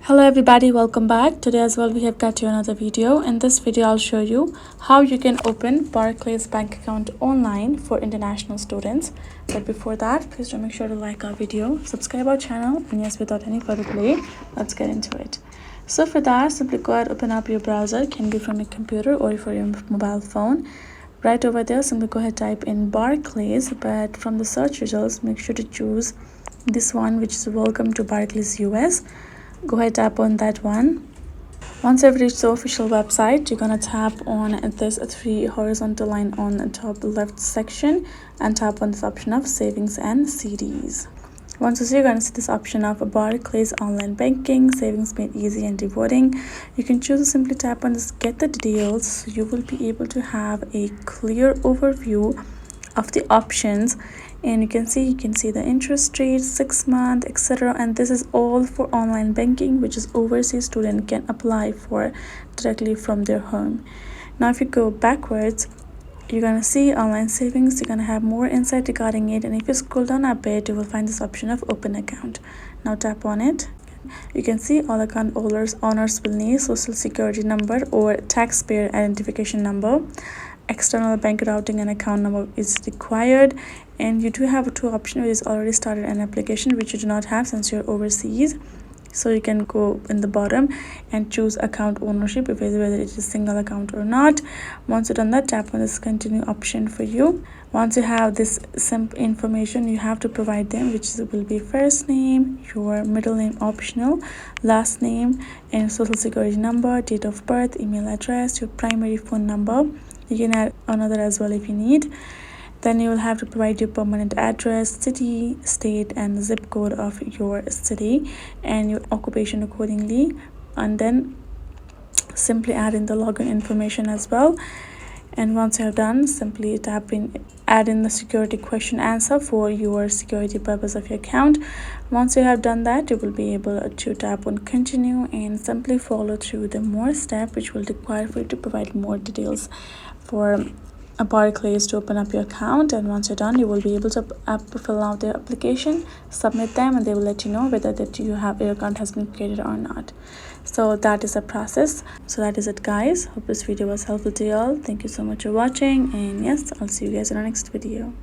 Hello everybody, welcome back. Today as well we have got you another video. In this video I'll show you how you can open Barclays Bank account online for international students. But before that, please do make sure to like our video, subscribe our channel, and yes, without any further delay, let's get into it. So for that, simply go ahead, open up your browser. It can be from your computer or for your mobile phone. Right over there, simply go ahead, type in Barclays, but from the search results make sure to choose this one, which is Welcome to Barclays US. Go ahead, tap on that one. Once you've reached the official website, you're gonna tap on this three horizontal line on the top left section and tap on this option of savings and CDs. Once you see, you're gonna see this option of Barclays online banking, savings made easy and rewarding. You can choose to simply tap on this get the details, so you will be able to have a clear overview of the options, and you can see the interest rate, 6 month, etc. And this is all for online banking, which is overseas student can apply for directly from their home. Now if you go backwards, you're gonna see online savings. You're gonna have more insight regarding it, and if you scroll down a bit, you will find this option of open account. Now tap on it. You can see all account owners will need social security number or taxpayer identification number. External bank routing and account number is required, and you do have two options, which is already started an application, which you do not have since you're overseas. So you can go in the bottom and choose account ownership, whether it is single account or not. Once you've done that, tap on this continue option for you. Once you have this simple information, you have to provide them, which will be first name, your middle name optional, last name, and social security number, date of birth, email address, your primary phone number. You can add another as well if you need. Then you will have to provide your permanent address, city, state, and zip code of your city, and your occupation accordingly. And then simply add in the login information as well. And once you have done, simply add in the security question answer for your security purpose of your account. Once you have done that, you will be able to tap on continue and simply follow through the more step, which will require for you to provide more details for a Barclays to open up your account. And once you're done, you will be able to fill out their application, submit them, and they will let you know whether your account has been created or not. So that is the process. So that is it, guys. Hope this video was helpful to you all. Thank you so much for watching, and yes, I'll see you guys in our next video.